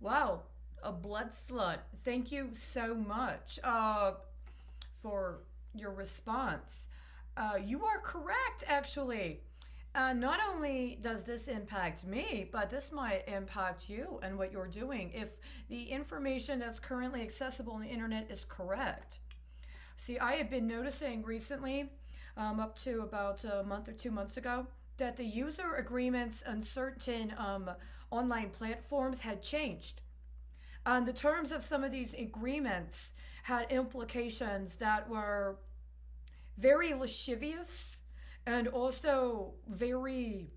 Wow, a blood slut. Thank you so much for your response. You are correct, actually. Not only does this impact me, but this might impact you and what you're doing if the information that's currently accessible on the internet is correct. See, I have been noticing recently, up to about a month or 2 months ago, that the user agreements on certain online platforms had changed. And the terms of some of these agreements had implications that were very lascivious and also very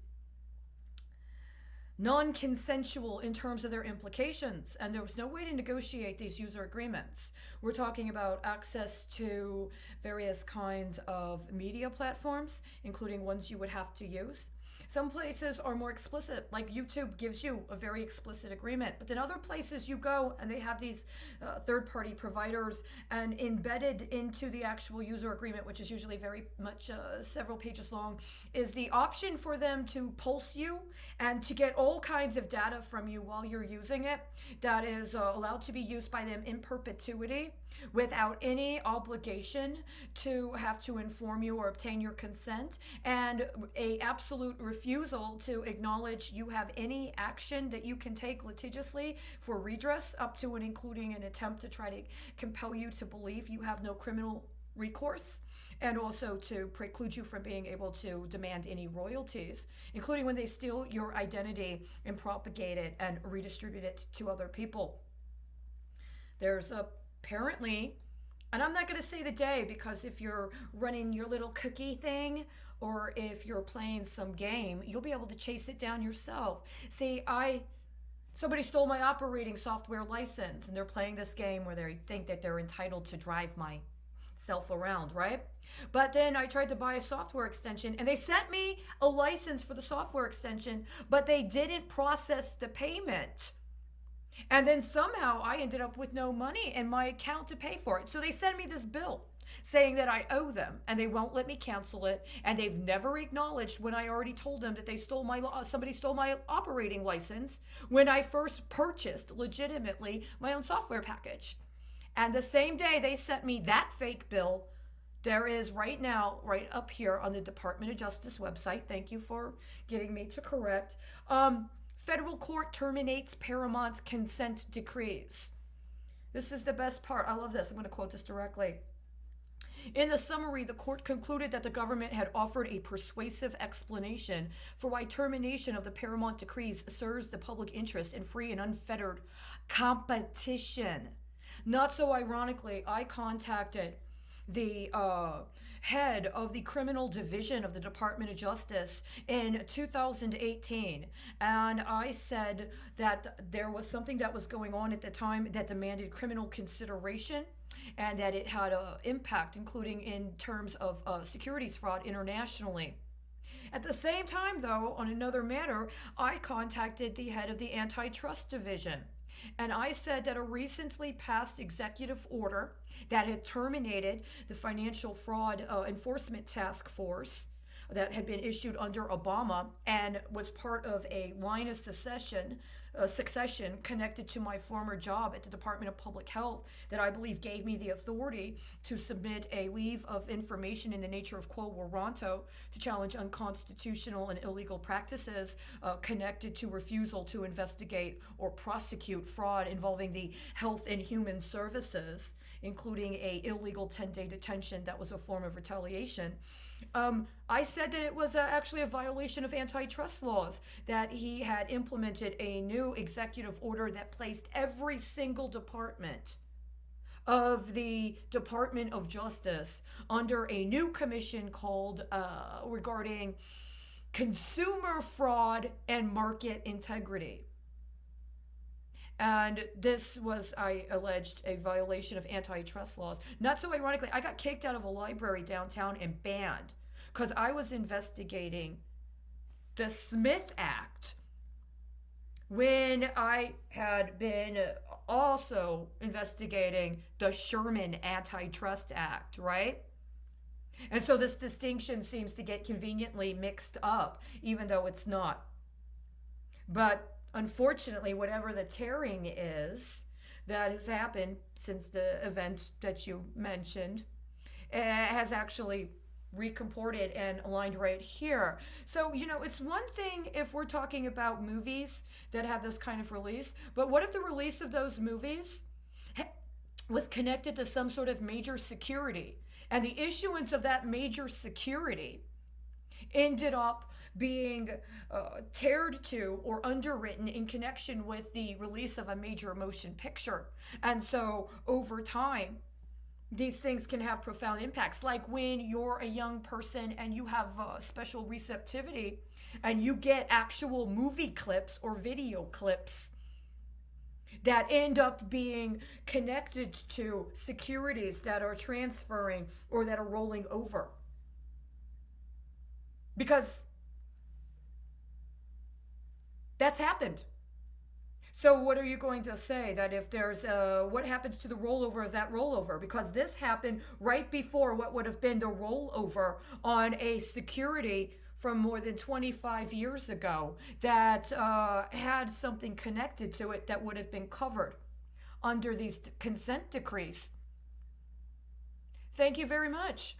non consensual in terms of their implications. And there was no way to negotiate these user agreements. We're talking about access to various kinds of media platforms, including ones you would have to use. Some places are more explicit, like YouTube gives you a very explicit agreement. But then other places you go and they have these third party providers, and embedded into the actual user agreement, which is usually very much several pages long, is the option for them to pulse you and to get all kinds of data from you while you're using it that is allowed to be used by them in perpetuity without any obligation to have to inform you or obtain your consent, and a absolute refusal to acknowledge you have any action that you can take litigiously for redress, up to and including an attempt to try to compel you to believe you have no criminal recourse, and also to preclude you from being able to demand any royalties, including when they steal your identity and propagate it and redistribute it to other people. There's apparently, and I'm not going to say the day, because if you're running your little cookie thing or if you're playing some game, you'll be able to chase it down yourself. See, somebody stole my operating software license and they're playing this game where they think that they're entitled to drive myself around, right? But then I tried to buy a software extension and they sent me a license for the software extension, but they didn't process the payment. And then somehow I ended up with no money in my account to pay for it. So they send me this bill saying that I owe them, and they won't let me cancel it, and they've never acknowledged when I already told them that somebody stole my operating license when I first purchased legitimately my own software package. And the same day they sent me that fake bill, there is right now, right up here on the Department of Justice website, thank you for getting me to correct, federal court terminates Paramount's consent decrees. This is the best part. I love this. I'm going to quote this directly. In the summary, the court concluded that the government had offered a persuasive explanation for why termination of the Paramount decrees serves the public interest in free and unfettered competition. Not so ironically, I contacted the head of the criminal division of the Department of Justice in 2018. And I said that there was something that was going on at the time that demanded criminal consideration, and that it had an impact, including in terms of securities fraud internationally. At the same time, though, on another matter, I contacted the head of the antitrust division. And I said that a recently passed executive order that had terminated the financial fraud enforcement task force that had been issued under Obama and was part of a line of succession connected to my former job at the Department of Public Health, that I believe gave me the authority to submit a leave of information in the nature of quo warranto to challenge unconstitutional and illegal practices connected to refusal to investigate or prosecute fraud involving the health and human services, including a illegal 10-day detention that was a form of retaliation. I said that it was actually a violation of antitrust laws, that he had implemented a new executive order that placed every single department of the Department of Justice under a new commission called regarding consumer fraud and market integrity. And this was, I alleged, a violation of antitrust laws. Not so ironically, I got kicked out of a library downtown and banned because I was investigating the Smith Act when I had been also investigating the Sherman Antitrust Act, right? And so this distinction seems to get conveniently mixed up, even though it's not. But unfortunately, whatever the tearing is that has happened since the event that you mentioned has actually recomported and aligned right here. So, it's one thing if we're talking about movies that have this kind of release, but what if the release of those movies was connected to some sort of major security? And the issuance of that major security ended up being teared to or underwritten in connection with the release of a major motion picture. And so over time, these things can have profound impacts. Like when you're a young person and you have special receptivity and you get actual movie clips or video clips that end up being connected to securities that are transferring or that are rolling over. Because that's happened. So what are you going to say that if there's what happens to the rollover of that rollover? Because this happened right before what would have been the rollover on a security from more than 25 years ago that had something connected to it that would have been covered under these consent decrees. Thank you very much.